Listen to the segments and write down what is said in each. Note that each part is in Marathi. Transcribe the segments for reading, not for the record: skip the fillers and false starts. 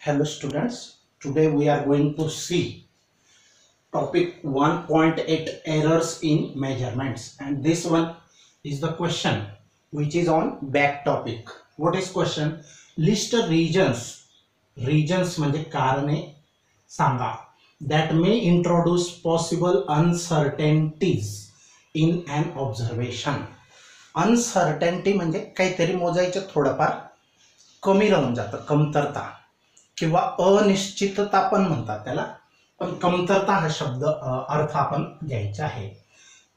Hello students, today we are going to see topic 1.8 errors in measurements, and this one is the question which is on back topic. What is question? List regions म्हणजे कारणे सांगा that may introduce possible uncertainties in an observation. Uncertainty म्हणजे काहीतरी मोजायचं थोडंफार कमी राहून जातं, कमतरता किंवा अनिश्चितता पण म्हणतात त्याला, पण कमतरता हा शब्द अर्थ आपण घ्यायचा आहे.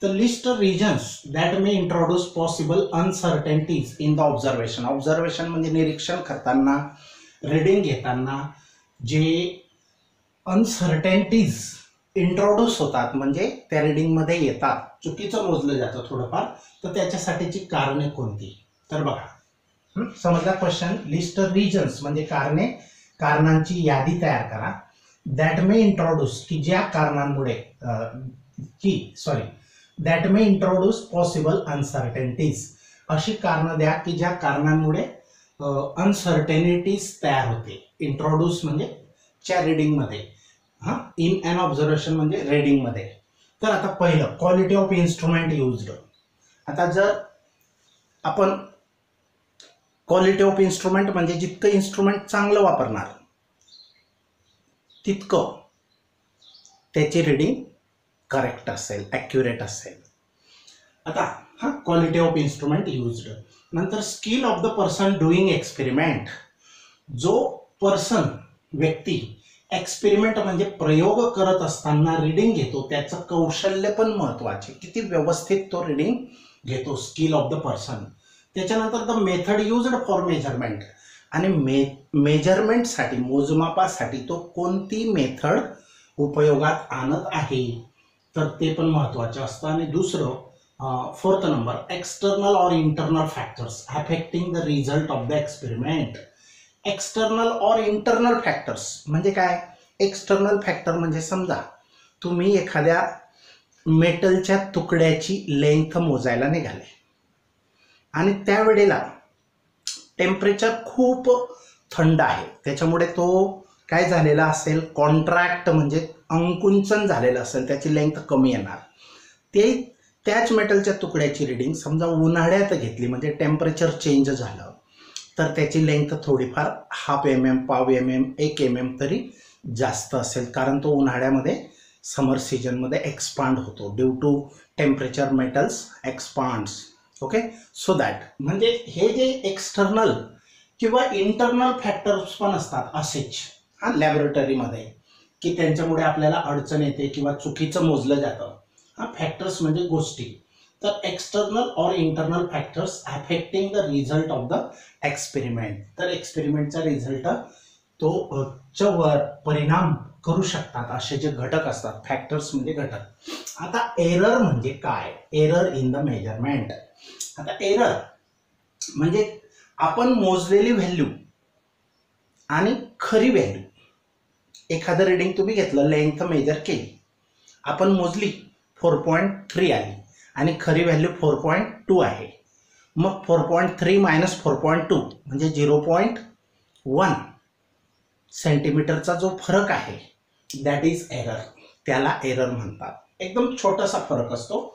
तर list reasons that may introduce possible uncertainties in the observation. Observation म्हणजे निरीक्षण करताना, रीडिंग घेताना जे अनसर्टेनिटीज इंट्रोड्यूस होतात, म्हणजे त्या रीडिंगमध्ये येतात, चुकीचं मोजलं जातं थोडंफार, तर त्याच्यासाठीची कारणे कोणती. तर बघा, समजला क्वेश्चन. लिस्ट रिजन्स म्हणजे कारणांची यादी तयार करा. दॅट मे इंट्रोड्यूस की ज्या कारणांमुळे that may introduce possible uncertainties, अशी कारणं द्या की ज्या कारणांमुळे अनसर्टेनिटीज तयार होते. इंट्रोड्यूस म्हणजे च्या रीडिंगमध्ये, इन अन ऑब्झर्वेशन म्हणजे रीडिंगमध्ये. तर आता पहिलं क्वालिटी ऑफ इन्स्ट्रुमेंट युज्ड. आता जर आपण क्वालिटी ऑफ इन्स्ट्रुमेंट म्हणजे जितकं इन्स्ट्रुमेंट चांगलं वापरणार तितकं त्याची रीडिंग करेक्ट असेल, ॲक्युरेट असेल. आता क्वालिटी ऑफ इन्स्ट्रुमेंट युज्ड. नंतर skill of the person doing experiment. जो पर्सन, व्यक्ती, एक्सपेरिमेंट म्हणजे प्रयोग करत असताना रीडिंग घेतो, त्याचं कौशल्य पण महत्वाचे, किती व्यवस्थित तो रीडिंग घेतो, स्किल ऑफ द पर्सन. त्याच्यानंतर the method used for measurement, आणि मेजरमेंटसाठी, मोजमापासाठी तो कोणती मेथड उपयोगात आणत आहे, तर ते पण महत्त्वाचं असतं. आणि दुसरं फोर्थ नंबर, एक्सटर्नल और internal factors affecting the result of the experiment. External और इंटरनल फॅक्टर्स म्हणजे काय? एक्सटर्नल फॅक्टर म्हणजे समजा तुम्ही एखाद्या मेटलच्या तुकड्याची लेंथ मोजायला निघाले आणि त्यावेळेला टेम्परेचर खूप थंड आहे, त्याच्यामुळे तो काय झालेला असेल, कॉन्ट्रॅक्ट म्हणजे अंकुंचन झालेलं असेल, त्याची लेंथ कमी येणार. त्याच मेटलच्या तुकड्याची रीडिंग समजा उन्हाळ्यात घेतली, म्हणजे टेम्परेचर चेंज झालं, तर त्याची लेंथ थोडीफार ½ mm, पाव mm, 1 mm तरी जास्त असेल, कारण तो उन्हाळ्यामध्ये, समर सीजनमध्ये एक्सपांड होतो. Due to temperature metals expands. Okay, so that म्हणजे हे जे एक्सटर्नल किंवा इंटरनल फॅक्टर्स पण असतात असेच लॅबोरेटरीमध्ये, की त्यांच्यामुळे आपल्याला अडचण येते किंवा चुकीचं मोजलं जातं. फॅक्टर्स म्हणजे गोष्टी. तर एक्सटर्नल और internal factors affecting the result of the experiment. तर एक्सपेरिमेंटचा रिझल्ट तो वर परिणाम करू शकतात असे जे घटक असतात, फॅक्टर्स म्हणजे घटक. आता एरर म्हणजे काय? Error in the measurement. आता एरर म्हणजे आपण मोजलेली व्हॅल्यू आणि खरी व्हॅल्यू, एखादं रीडिंग तुम्ही घेतलं, लेंथ मेजर केली, आपण मोजली 4.3 आली आणि खरी व्हॅल्यू 4.2 आहे. मग 4.3 मायनस 4.2 म्हणजे 0.1 सेंटीमीटरचा जो फरक आहे, दॅट इज एरर. त्याला एरर म्हणतात. एकदम छोटासा फरक असतो.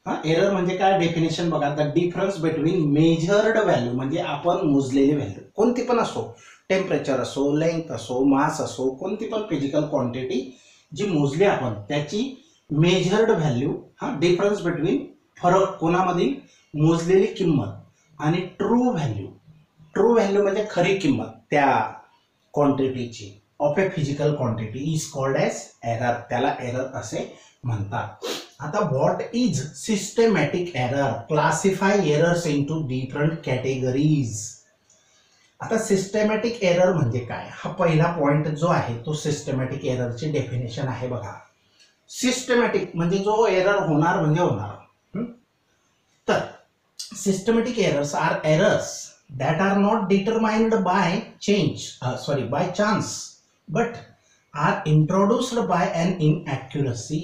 एरर म्हणजे काय? डेफिनेशन बघा. The difference between measured value म्हणजे आपण मोजलेली व्हॅल्यू, कोणती पण असो, टेम्परेचर असो, लेंथ असो, मास असो, कोणती पण फिजिकल क्वांटिटी जी मोजली आपण, त्याची मेजर्ड व्हॅल्यू, डिफरन्स बिटवीन, फरक कोणामधील, मोजलेली किंमत आणि ट्रू व्हॅल्यू. ट्रू व्हॅल्यू म्हणजे खरी किंमत त्या क्वांटिटीची of a physical quantity is called as error. त्याला एरर असे म्हणतात. आता what is systematic error? Classify errors into different categories. आता सिस्टमॅटिक एरर म्हणजे काय? हा पहिला पॉइंट जो आहे तो सिस्टमॅटिक एररची डेफिनेशन आहे. बघा, सिस्टमॅटिक म्हणजे जो एरर होणार म्हणजे होणार. तर systematic errors are errors that are not determined by chance but are introduced by an inaccuracy.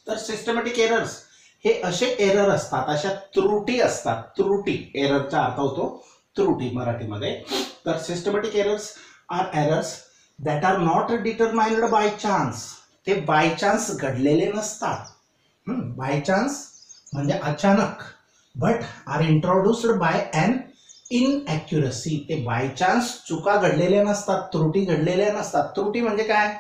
तर सिस्टमॅटिक एरर्स हे असे एरर असतात, अशा त्रुटी असतात. त्रुटी, एररचा अर्थ होतो त्रुटी मराठीमध्ये. तर systematic errors are errors that are not determined by chance. ते बाय चान्स घडलेले नसतात. बाय चान्स म्हणजे अचानक, but are introduced by an inaccuracy. ते बाय चान्स चुका घडलेल्या नसतात, त्रुटी घडलेल्या नसतात. त्रुटी म्हणजे काय?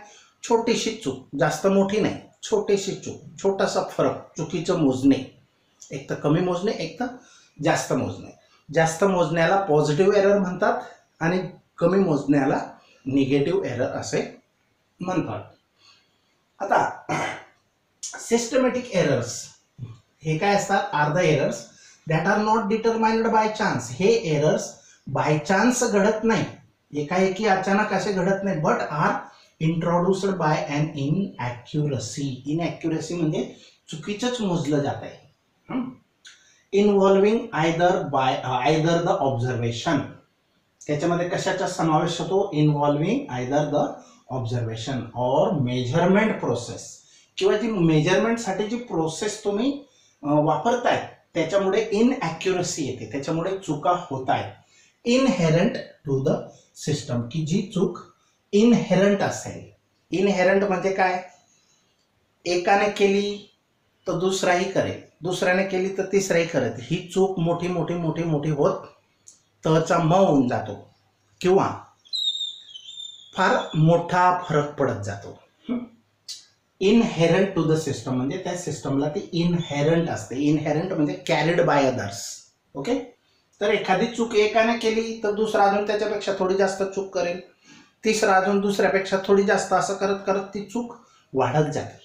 छोटीशी चूक, जास्त मोठी नाही, छोटीशी चूक, छोटासा फरक, चुकीचं मोजणे, एक तर कमी मोजणे, एक तर जास्त मोजणे. जास्त मोजण्याला पॉझिटिव्ह एरर म्हणतात आणि कमी मोजण्याला निगेटिव्ह एरर असे म्हणतात. आता सिस्टमॅटिक एरर्स हे काय असतात? Are the errors that are not determined by chance. हे एरर्स बाय चान्स घडत नाही, एकाएकी अचानक असे घडत नाही, but are introduced by an inaccuracy. Inaccuracy म्हणजे चुकीचंच मोजलं जात आहे. Involving either the observation. त्याच्यामध्ये कशाचा समावेश होतो? इन्व्हॉल्विंग आयदर द ऑब्झर्वेशन और मेजरमेंट प्रोसेस, किंवा जी मेजरमेंटसाठी जी प्रोसेस तुम्ही वापरताय त्याच्यामुळे इनॲक्युरसी येते, त्याच्यामुळे चुका होत आहेत. इनहेरंट टू द सिस्टम, की जी चूक इनहेरंट असेल. इनहेरंट म्हणजे काय? एकाने केली तर दुसराही करेल, दुसऱ्याने केली तर तिसराही करेल. ही चूक मोठी मोठी मोठी मोठी होत तचा म होऊन जातो, किंवा फार मोठा फरक पडत जातो. इनहेरंट टू द सिस्टम म्हणजे त्या सिस्टमला ती इनहेरंट असते. इनहेरंट म्हणजे कॅरीड बाय अदर्स. ओके. तर एखादी चूक एकाने केली तर दुसरा अजून त्याच्यापेक्षा थोडी जास्त चूक करेल, तिसरा अजून दुसऱ्यापेक्षा थोडी जास्त, असं करत करत ती चूक वाढत जाते.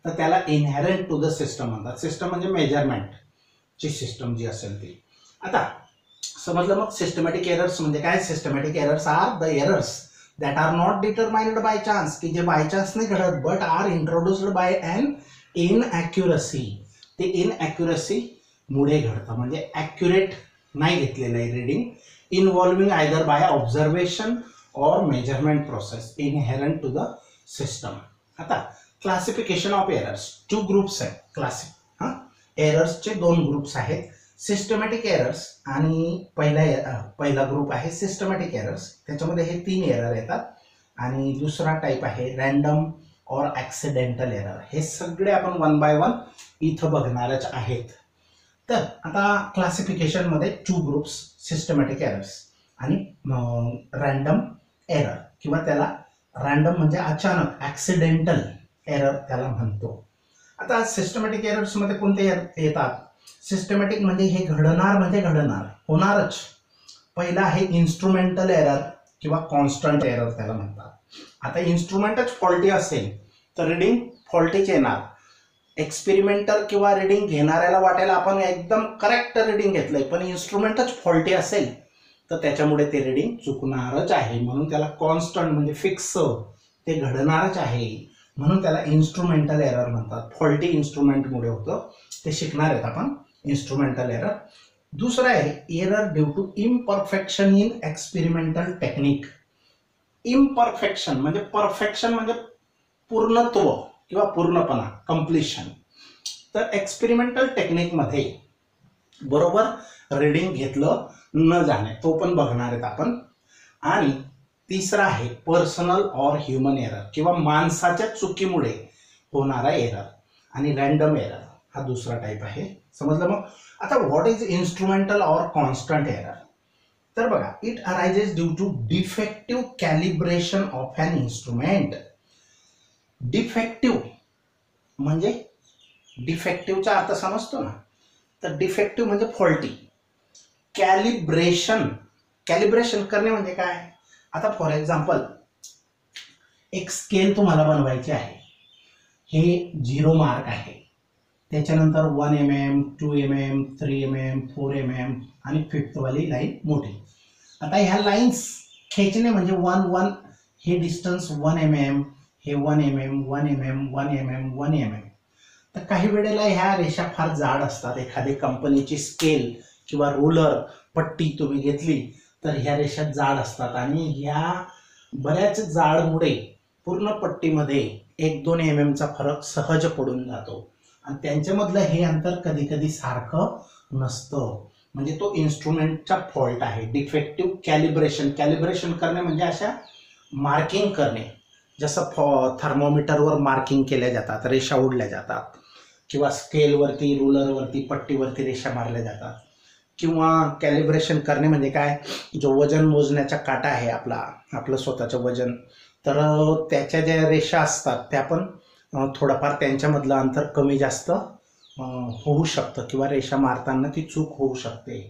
तर त्याला इनहेरंट टू द सिस्टम म्हणतात. सिस्टम म्हणजे मेजरमेंटची सिस्टम जी असेल ती. आता समजलं मग सिस्टमॅटिक एरर्स म्हणजे काय? Systematic errors are the errors that are not determined by chance, की जे बाय चान्स नाही घडत, but are introduced by an inaccuracy. ते इनॲक्युरसी मुळे घडतं, म्हणजे ॲक्युरेट नाही घेतलेलं आहे reading. Involving either by observation और measurement process inherent to the system. आता क्लासिफिकेशन ऑफ एरर्स, 2 ग्रुप्स आहेत. एरर्सचे 2 ग्रुप्स आहेत, सिस्टमॅटिक एरर्स आणि पहिला ग्रुप आहे सिस्टमॅटिक एरर्स. त्याच्यामध्ये हे 3 एरर येतात. आणि दुसरा टाईप आहे रँडम और ॲक्सिडेंटल एरर. हे सगळे आपण 1 बाय 1 इथं बघणारच आहेत. तर आता क्लासिफिकेशनमध्ये 2 ग्रुप्स, सिस्टमॅटिक एरर्स आणि रँडम एरर, किंवा त्याला रँडम म्हणजे अचानक, ॲक्सिडेंटल एरर त्याला म्हणतो. आता सिस्टमॅटिक एरर्समध्ये कोणते येतात? सिस्टमॅटिक म्हणजे हे घडणार, म्हणजे घडणार, होणारच. पहिला आहे इन्स्ट्रुमेंटल एरर किंवा कॉन्स्टंट एरर त्याला म्हणतात. आता इन्स्ट्रुमेंटच फॉल्टी असेल तर रीडिंग फॉल्टीच येणार. एक्सपेरिमेंटर किंवा रीडिंग घेणाऱ्याला वाटेल आपण एकदम करेक्ट रीडिंग घेतलंय, पण इन्स्ट्रुमेंटच फॉल्टी असेल तर त्याच्यामुळे ते रीडिंग चुकणारच आहे. म्हणून त्याला कॉन्स्टंट म्हणजे फिक्स, ते घडणारच आहे, म्हणून त्याला इन्स्ट्रुमेंटल एरर म्हणतात. फॉल्टी इन्स्ट्रुमेंटमुळे होतं, ते शिकणार आहेत आपण इन्स्ट्रुमेंटल एरर. दुसरं आहे error due to imperfection in experimental technique. Imperfection म्हणजे परफेक्शन म्हणजे पूर्णत्व किंवा पूर्णपणा, कम्प्लिशन. तर एक्सपेरिमेंटल टेक्निकमध्ये बरोबर रीडिंग घेतलं न जाणे, तो पण बघणार आहेत आपण. आणि तिसरा आहे पर्सनल और ह्युमन एरर, किंवा माणसाच्या चुकीमुळे होणारा एरर. आणि रँडम एरर हा दुसरा टाईप आहे. समजलं मग? आता व्हॉट इज इन्स्ट्रुमेंटल और कॉन्स्टंट एरर? तर बघा, it arises due to defective calibration of an instrument. Defective म्हणजे डिफेक्टिव्हचा अर्थ समजतो ना? तर डिफेक्टिव्ह म्हणजे फॉल्टी. कॅलिब्रेशन, कॅलिब्रेशन करणे म्हणजे काय? आता फॉर एक्झाम्पल एक स्केल तुम्हाला बनवायची आहे. हे 0 मार्क आहे, त्याच्यानंतर 1 mm, 2 mm, 3 mm, 4 mm आणि 5th वाली लाईन मोठी. आता ह्या लाईन्स खेचणे म्हणजे 1 1, हे डिस्टन्स 1 mm, हे 1 mm, 1 mm, 1 mm, 1 mm. तर काही वेळेला ह्या रेषा फार जाड असतात. एखादी कंपनीची स्केल किंवा रोलर पट्टी तुम्ही घेतली तर ह्या रेषा जाड असतात, आणि ह्या बऱ्याच जाडमुळे पूर्ण पट्टीमध्ये 1-2 mm चा फरक सहज पडून जातो. आणि त्यांच्यामधलं हे अंतर कधी कधी सारखं नसतं. म्हणजे तो इन्स्ट्रुमेंटचा फॉल्ट आहे. डिफेक्टिव्ह कॅलिब्रेशन, कॅलिब्रेशन करणे म्हणजे अशा मार्किंग करणे, जसं थर्मोमीटरवर मार्किंग केल्या जातात, रेषा ओढल्या जातात, किंवा स्केलवरती, रुलरवरती, पट्टीवरती रेषा मारल्या जातात. किंवा कॅलिब्रेशन करणे म्हणजे काय, जो वजन मोजण्याचा काटा आहे आपलं स्वतःचं वजन, तर त्याच्या ज्या रेषा असतात त्या पण थोडंफार त्यांच्यामधलं अंतर कमी जास्त होऊ शकतं, किंवा रेषा मारताना ती चूक होऊ शकते.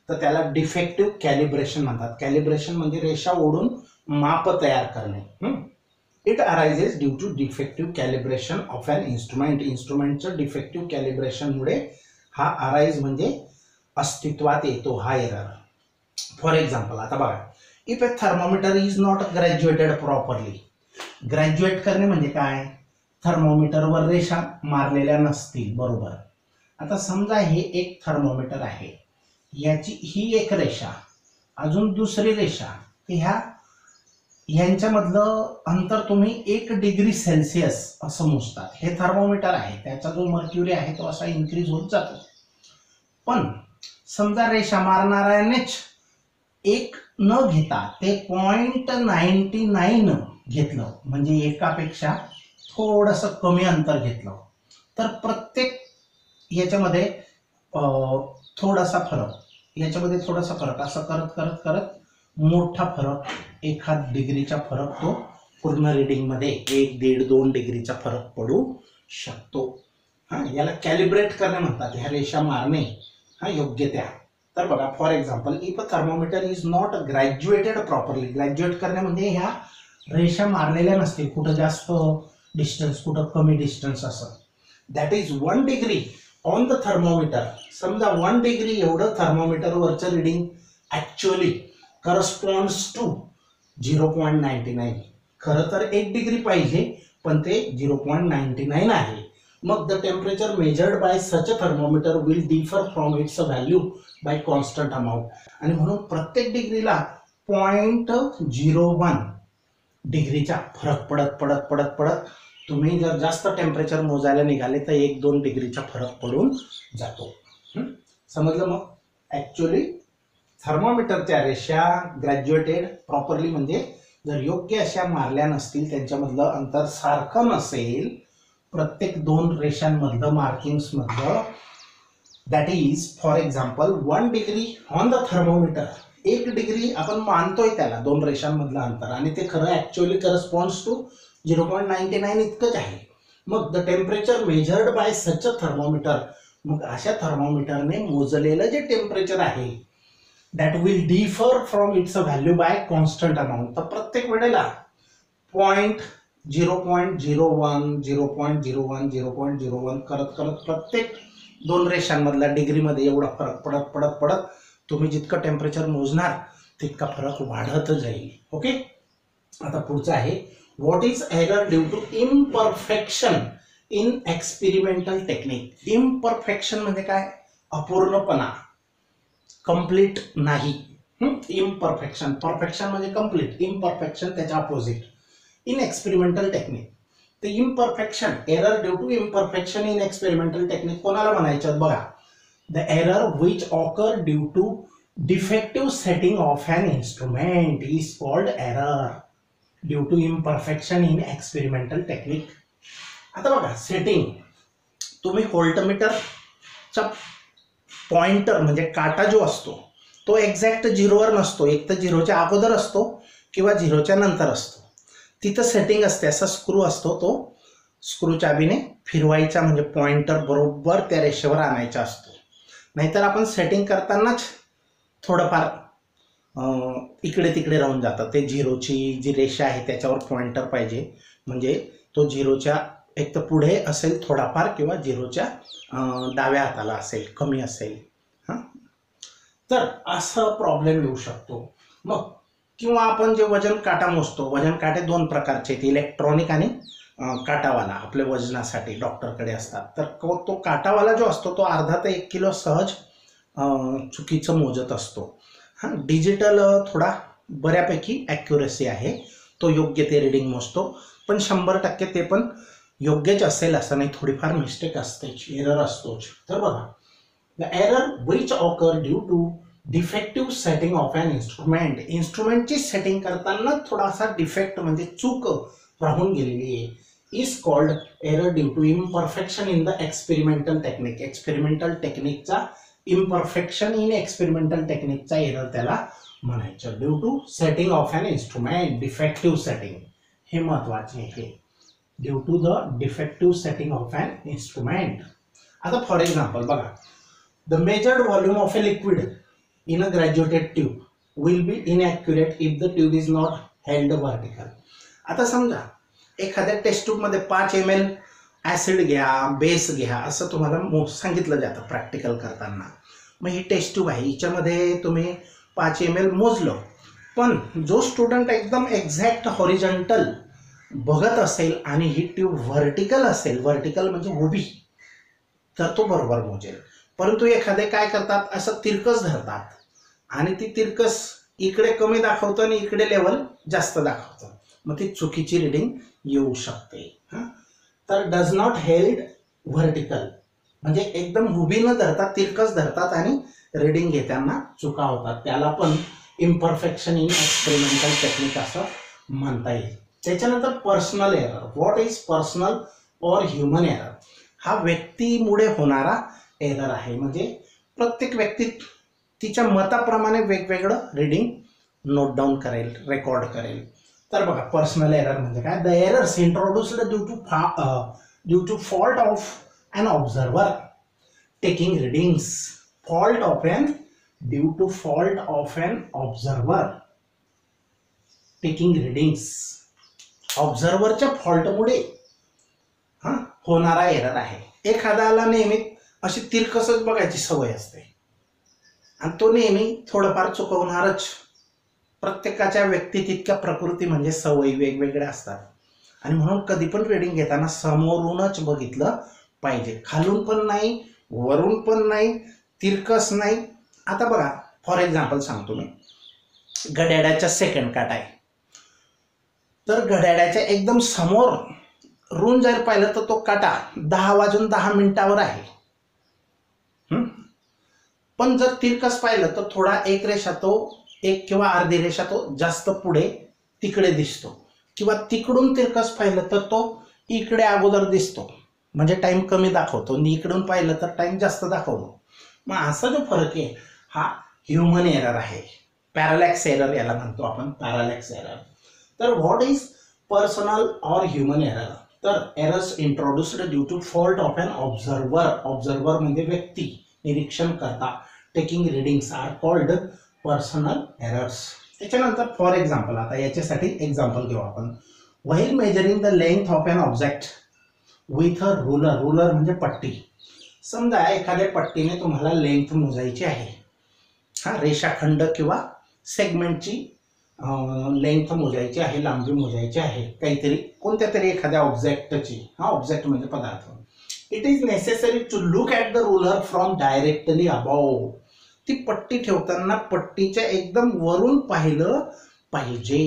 तर त्याला डिफेक्टिव्ह कॅलिब्रेशन म्हणतात. कॅलिब्रेशन म्हणजे रेषा ओढून माप तयार करणे. It arises due to defective calibration of an instrument. इन्स्ट्रुमेंटचं डिफेक्टिव्ह कॅलिब्रेशनमुळे हा अराइज म्हणजे अस्तित्वात येतो हा एरर. फॉर एक्झाम्पल, आता बघा, if A thermometer is not graduated properly. Graduate करणे म्हणजे काय, थर्मोमीटरवर रेषा मारलेल्या नसतील, बरोबर. आता समजा हे एक थर्मोमीटर आहे, याची ही एक रेषा, अजून दुसरी रेषा, ह्यांच्यामधलं अंतर तुम्ही 1 डिग्री सेल्सिअस असं मोजतात. हे थर्मोमीटर आहे, त्याचा जो मर्क्युरी आहे तो असा इन्क्रीज होत जातो. पण समजा रेषा मारणाऱ्यानेच 1 न घेता ते 0.99 घेतलं, म्हणजे एकापेक्षा थोडंसं कमी अंतर घेतलं, तर प्रत्येक याच्यामध्ये थोडासा फरक, याच्यामध्ये थोडासा फरक, असं करत करत करत मोठा फरक, 1 डिग्रीचा फरक तो पूर्ण रिडिंगमध्ये 1, 1.5, 2 डिग्रीचा फरक पडू शकतो. याला कॅलिब्रेट करणे म्हणतात, ह्या रेषा मारणे योग्य त्या. तर बघा, for example, if a thermometer is not graduated properly. Graduate करणे म्हणजे ह्या रेषा मारलेल्या नसतील, कुठं जास्त डिस्टन्स, कुठं कमी डिस्टन्स, असं. That is 1 degree on the thermometer. समजा 1 डिग्री एवढं थर्मोमीटरवरचं रिडिंग ॲक्च्युअली करस्पॉन्ड्स टू 0.99. खरं तर 1 डिग्री पाहिजे, पण ते 0.99 आहे. मग the temperature measured by such a thermometer will differ from its value by constant amount. आणि म्हणून प्रत्येक डिग्रीला 0.01 डिग्रीचा फरक पडत पडत पडत पडत तुम्ही जर जास्त टेम्परेचर मोजायला निघाले तर 1-2 डिग्रीचा फरक पडून जातो. समजलं? मग ॲक्च्युअली थर्मोमीटरच्या रेषा ग्रॅज्युएटेड प्रॉपरली म्हणजे जर योग्य अशा मारल्या नसतील, त्यांच्यामधलं अंतर सारखं नसेल प्रत्येक 2 रेषांमधलं, मार्किंग्समधलं, that is for example 1 degree on the thermometer. 1 degree आपण मानतोय त्याला 2 रेषांमधलं अंतर, आणि ते खरं ॲक्च्युअली करस्पॉन्ड्स टू 0.99 इतकंच आहे. मग the temperature measured by such a thermometer. मग अशा थर्मोमीटरने मोजलेलं जे टेम्परेचर आहे that will differ from its value by constant amount. तर प्रत्येक वेळेला 0.01 0.01 0.01 करत करत प्रत्येक 2 रेषांमधला डिग्रीमध्ये एवढा फरक पडत पडत पडत तुम्ही जितकं टेम्परेचर मोजणार तितका फरक वाढत जाईल. ओके. आता पुढचं आहे, what is error due to imperfection in experimental technique. Imperfection म्हणजे काय, अपूर्णपणा, कंप्लीट नाही. इम्परफेक्शन, परफेक्शन म्हणजे कंप्लीट, इम्परफेक्शन त्याच्या अपोजिट. इन एक्सपेरिमेंटल टेक्निक, ते imperfection, error due to imperfection in experimental technique कोणाला म्हणायचं बघा. The error which occur due to defective setting of an instrument is called error due to imperfection in experimental technique. आता बघा, सेटिंग, तुम्ही व्होल्टमीटरचा पॉइंटर म्हणजे काटा जो असतो तो एक्झॅक्ट 0वर नसतो, एक तर 0च्या अगोदर असतो किंवा 0च्या नंतर असतो. तिथं सेटिंग असते, असा स्क्रू असतो, तो स्क्रू चाबीने फिरवायचा, म्हणजे पॉइंटर बरोबर त्या रेषेवर आणायचा असतो. नाहीतर आपण सेटिंग करतानाच थोडंफार इकडे तिकडे राहून जातं. ते 0ची जी रेषा आहे त्याच्यावर पॉइंटर पाहिजे, म्हणजे तो 0च्या एक तर पुढे असेल थोडाफार, किंवा 0च्या डाव्या हाताला असेल, कमी असेल. तर असं प्रॉब्लेम येऊ शकतो. मग किंवा आपण जे वजन काटा मोजतो, वजन काटे 2 प्रकारचे आहेत, इलेक्ट्रॉनिक आणि काटावाला. आपल्या वजनासाठी डॉक्टरकडे असतात. तर तो काटावाला जो असतो तो अर्धा ते 1 किलो सहज चुकीचं मोजत असतो. डिजिटल थोडा बऱ्यापैकी ॲक्युरसी आहे, तो योग्य ते रिडिंग मोजतो, पण 100% ते पण योग्यच असेल असं नाही, थोडीफार मिस्टेक असते, एरर असतोच. तर बघा, the error which occur due to defective setting of an instrument. इन्स्ट्रुमेंटची सेटिंग करताना थोडासा डिफेक्ट म्हणजे चूक राहून गेलेली आहे. Is called error due to imperfection in the experimental technique. Experimental टेक्निकचा इम्परफेक्शन इन एक्सपेरिमेंटल टेक्निकचा एरर त्याला म्हणायचं. Due to setting of an instrument, defective setting, हे महत्वाचे आहे. Due to the defective setting of an instrument. आता फॉर एक्झाम्पल बघा, the measured volume of a liquid in a graduated tube will be inaccurate if the tube is not held vertical. आता समजा एखाद्या टेस्ट ट्यूब मध्ये 5 ml ऍसिड घ्या, बेस घ्या, असं तुम्हाला सांगितलं जातं प्रॅक्टिकल करताना. मग ही टेस्ट ट्यूब आहे, हिच्यामध्ये तुम्ही 5 ml मोजलं, पण जो स्टुडंट एकदम एक्झॅक्ट हॉरिझॉन्टल बघत असेल आणि ही ट्यूब व्हर्टिकल असेल, व्हर्टिकल म्हणजे उभी, तर तो बरोबर मोजेल. परंतु एखादे काय करतात, असं तिरकस धरतात आणि ती तिरकस इकडे कमी दाखवतं आणि इकडे लेवल जास्त दाखवतं, मग ती चुकीची रिडिंग येऊ शकते. तर डज नॉट हेल्ड व्हर्टिकल म्हणजे एकदम उभी न धरतात, तिरकस धरतात आणि रिडिंग घेताना चुका होतात. त्याला पण इम्परफेक्शन इन एक्सपेरिमेंटल टेक्निक असं म्हणता येईल. त्याच्यानंतर personal error. What is personal or human error? हा व्यक्तीमुळे होणारा एरर आहे. म्हणजे प्रत्येक व्यक्ती तिच्या मताप्रमाणे वेगवेगळं रिडिंग नोट डाऊन करेल, रेकॉर्ड करेल. तर बघा, पर्सनल एरर म्हणजे काय? The errors introduced due to fault of an observer taking readings. Fault of an due to fault of an observer taking readings. ऑब्झर्वरच्या फॉल्टमुळे होणारा एरर आहे. एखाद्याला नेहमी अशी तिरकसच बघायची सवय असते आणि तो नेहमी थोडंफार चुकवणारच. प्रत्येकाच्या व्यक्ती तितक्या प्रकृती म्हणजे सवयी वेगवेगळ्या असतात आणि म्हणून कधी पण रिडिंग घेताना समोरूनच बघितलं पाहिजे. खालून पण नाही, वरून पण नाही, तिरकस नाही. आता बघा, फॉर एक्झाम्पल सांगतो मी, घड्याळाचा सेकंड काटा आहे, तर घड्याळाच्या एकदम समोर रून जर पाहिलं तर तो काटा 10:10 आहे. पण जर तिरकस पाहिलं तर थोडा एक रेषा तो, एक किंवा अर्धी रेषा तो जास्त पुढे तिकडे दिसतो, किंवा तिकडून तिरकस पाहिलं तर तो इकडे अगोदर दिसतो, म्हणजे टाइम कमी दाखवतो, आणि इकडून पाहिलं तर टाइम जास्त दाखवतो. मग असा जो फरक आहे हा ह्युमन एरर आहे. पॅरालॅक्स एरर याला म्हणतो आपण, पॅरालॅक्स एरर. तर what is personal or human error? तर errors introduced due to fault of an observer. Observer म्हणजे व्यक्ती, निरीक्षण करता. Taking readings are called personal errors. त्याच्यानंतर फॉर एक्झाम्पल, आता याच्यासाठी एक्झाम्पल घेऊ आपण. While measuring the length of an object with a ruler. Ruler म्हणजे पट्टी. समजा एखाद्या पट्टीने तुम्हाला लेंथ मोजायची आहे, रेषाखंड किंवा सेगमेंटची लेंथ मोजायची आहे, लांबी मोजायची आहे, काहीतरी कोणत्या तरी एखाद्या ऑब्जेक्टची. ऑब्जेक्ट म्हणजे पदार्थ. It is necessary to look at the ruler from directly above. ती पट्टी ठेवताना पट्टीच्या एकदम वरून पाहिलं पाहिजे,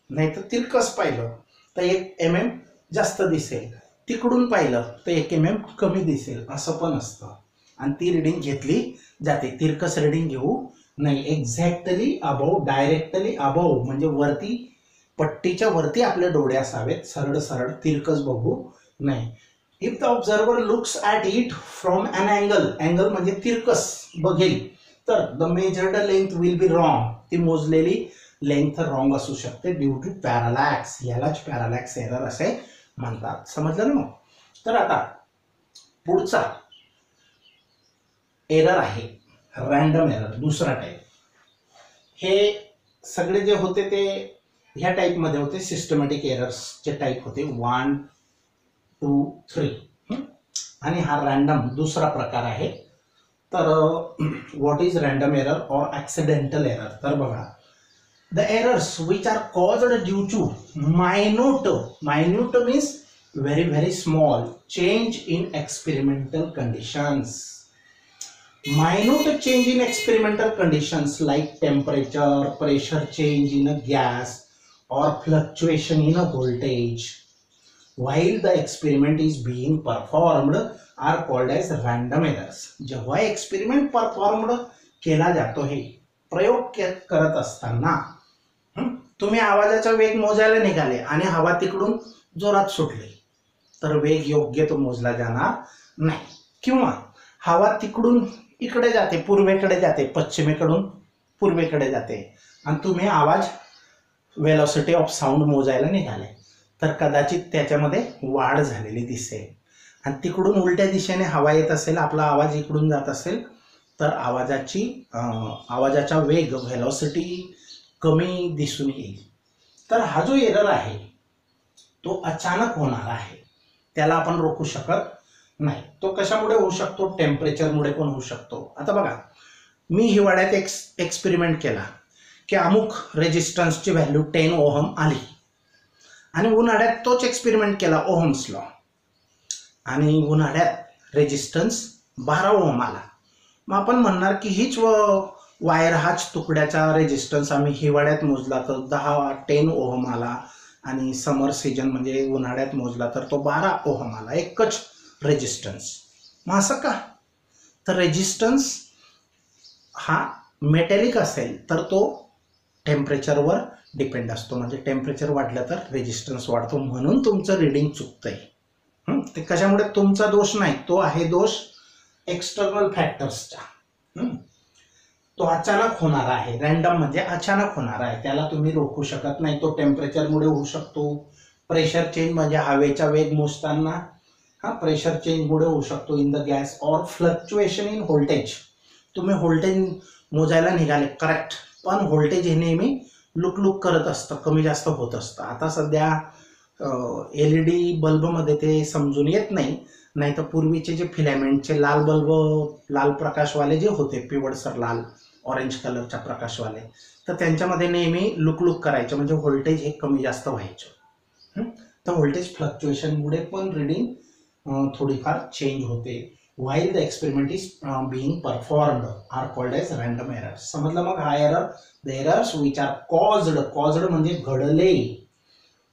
नाहीतर तिरकस पाहिलं तर 1 mm जास्त दिसेल, तिकडून पाहिलं तर 1 mm कमी दिसेल, असं पण असतं. आणि ती रिडिंग घेतली जाते. तिरकस रिडिंग घेऊ नाही. एक्झॅक्टली अबाव, डायरेक्टली अबाव म्हणजे वरती, पट्टीच्या वरती आपले डोळे असावेत, सरळ सरळ, तिरकस बघू नाही. If the observer looks at it from an angle. Angle म्हणजे तिरकस बघेल, तर the measured length will be wrong. ती मोजलेली लेंथ रॉंग असू शकते ड्यू टू पॅरालॅक्स. यालाच पॅरालॅक्स एरर असे म्हणतात. समजलं ना? मग तर आता पुढचा एरर आहे रँडम एरर, दुसरा टाईप. हे सगळे जे होते ते ह्या टाईपमध्ये होते, सिस्टमॅटिक एरर्सचे टाईप होते 1, 2, 3. आणि हा रँडम दुसरा प्रकार आहे. तर what is random error or accidental error? तर बघा, the errors which are caused due to minute. Minute means very very small change in experimental conditions. Minute change in experimental conditions like temperature, pressure change in a gas or fluctuation in a voltage. while the experiment is being performed are called as random errors. जेव्हा एक्सपेरिमेंट परफॉर्म्ड केला जातो, हे प्रयोग करत असताना तुम्ही आवाजाचा वेग मोजायला निघाले आणि हवा तिकडून जोरात सुटली तर वेग योग्य तो मोजला जाणार नाही, किंवा हवा तिकडून इकडे जाते, पूर्वेकडे जाते, पश्चिमेकडून पूर्वेकडे जाते आणि तुम्ही आवाज वेलोसिटी ऑफ साऊंड मोजायला निघाले तर कदाचित त्याच्यामध्ये वाढ झालेली दिसेल आणि तिकडून उलट्या दिशेने हवा येत असेल, आपला आवाज इकडून जात असेल तर आवाजाचा वेग वेलोसिटी कमी दिसून येईल. तर हा जो एरर आहे तो अचानक होणार आहे, त्याला आपण रोखू शकत नाही. तो कशामुळे होऊ शकतो? टेम्परेचरमुळे पण होऊ शकतो. आता बघा, मी हिवाळ्यात एक्सपेरिमेंट केला की अमुक रेजिस्टन्सची व्हॅल्यू 10 ओहम आली आणि उन्हाळ्यात तोच एक्सपेरिमेंट केला ओहम्स लॉ आणि उन्हाळ्यात रेजिस्टन्स 12 ओहम आला. मग आपण म्हणणार की हीच वायर, हाच तुकड्याचा रेजिस्टन्स आम्ही हिवाळ्यात मोजला तर 10 ओहम आला आणि समर सीजन म्हणजे उन्हाळ्यात मोजला तर तो 12 ओहम आला, एकच रेजिस्टन्स. मग असं का? तर रेजिस्टन्स हा मेटॅलिक असेल तर तो टेम्परेचरवर डिपेंड असतो, म्हणजे टेम्परेचर वाढलं तर रेजिस्टन्स वाढतो, म्हणून तुमचं रिडिंग चुकतंय. ते कशामुळे? तुमचा दोष नाही, तो आहे दोष एक्सटर्नल फॅक्टर्सचा. तो अचानक होणार आहे, रॅन्डम म्हणजे अचानक होणार आहे, त्याला तुम्ही रोखू शकत नाही. तो टेम्परेचरमुळे होऊ शकतो, प्रेशर चेंज म्हणजे हवेचा वेग मोजताना प्रेशर चेंजमुळे होऊ शकतो इन द गॅस, और फ्लक्च्युएशन इन व्होल्टेज. तुम्ही व्होल्टेज मोजायला निघाले करेक्ट, पण व्होल्टेज हे नेहमी लुक करत असतं, कमी जास्त होत असतं. आता सध्या LED बल्बमध्ये ते समजून येत नाही, नाही तर पूर्वीचे जे फिलामेंटचे लाल बल्ब, लाल प्रकाशवाले जे होते, पिवळसर लाल ऑरेंज कलरच्या प्रकाशवाले, तर त्यांच्यामध्ये नेहमी लुक करायचे, म्हणजे व्होल्टेज हे कमी जास्त व्हायचं. तर व्होल्टेज फ्लक्च्युएशनमुळे पण रिडिंग थोडीफार चेंज होते. while the experiment is being performed are called as random errors. समजलं? मग हा error, the errors which are caused म्हणजे घडले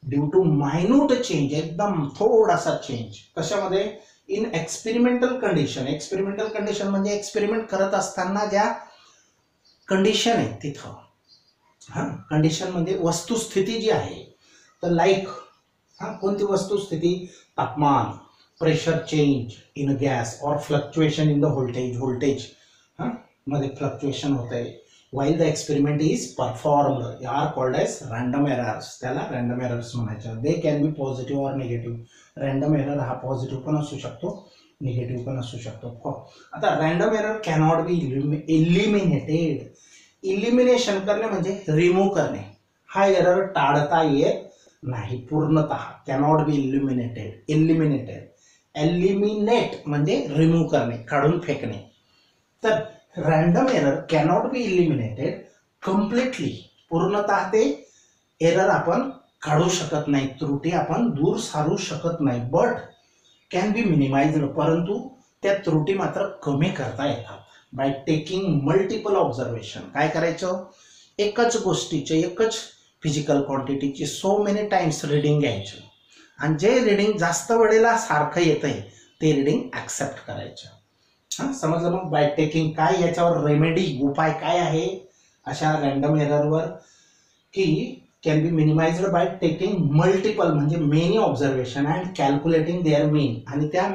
ड्यू टू मायन्यूट चेंज, एकदम थोडासा चेंज. कशामध्ये? In experimental condition. Experimental condition म्हणजे एक्सपेरिमेंट करत असताना ज्या कंडिशन आहे तिथं, कंडिशन म्हणजे वस्तुस्थिती जी आहे, तर लाईक कोणती वस्तुस्थिती? तापमान, प्रेशर चेंज इन गॅस, और फ्लक्च्युएशन इन द व्होल्टेज मध्ये फ्लक्च्युएशन होत आहे. while the experiment is performed are called as random errors. त्याला रॅन्डम एरर्स म्हणायचे. दे कॅन बी पॉझिटिव्ह और निगेटिव्ह. रॅन्डम एरर हा पॉझिटिव्ह पण असू शकतो, निगेटिव्ह पण असू शकतो. आता random error cannot be eliminated. Elimination करणे म्हणजे रिमूव्ह करणे. हा एरर टाळता येत नाही पूर्णतः. Cannot be eliminated. एलिमिनेट म्हणजे रिमूव्ह करणे, काढून फेकणे. तर random error cannot be eliminated completely. पूर्णतः ते एरर आपण काढू शकत नाही, त्रुटी आपण दूर सारू शकत नाही. बट कॅन बी मिनिमाइज्ड, परंतु त्या त्रुटी मात्र कमी करता येतात बाय टेकिंग मल्टिपल ऑब्झर्वेशन. काय करायचं? एकच गोष्टीचे, एकच फिजिकल क्वांटिटीची सो मेनी टाइम्स रिडिंग घ्यायचं आणि जे रिडिंग जास्त वेळेला सारखं येतंय ते रिडिंग ॲक्सेप्ट करायचं. समजलं? मग बाय टेकिंग काय, याच्यावर रेमेडी, उपाय काय आहे अशा रॅन्डम एररवर? की can be minimized by taking multiple म्हणजे many observation and calculating their mean. आणि त्या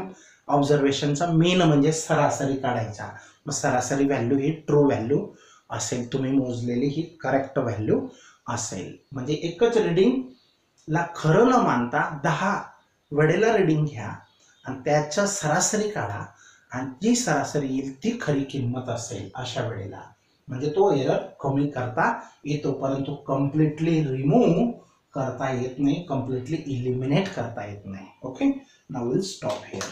ऑब्झर्वेशनचा मीन म्हणजे सरासरी काढायचा. मग सरासरी व्हॅल्यू ही ट्रू व्हॅल्यू असेल, तुम्ही मोजलेली ही करेक्ट व्हॅल्यू असेल. म्हणजे एकच रिडिंगला खरं न मानता 10 वेळेला रिडिंग घ्या आणि त्याच्या सरासरी काढा आणि जी सरासरी येईल ती खरी किंमत असेल अशा वेळेला, म्हणजे तो एरर कमी करता येतो, परंतु कम्प्लिटली रिमूव्ह करता येत नाही, कम्प्लिटली इलिमिनेट करता येत नाही. Okay, now will stop here.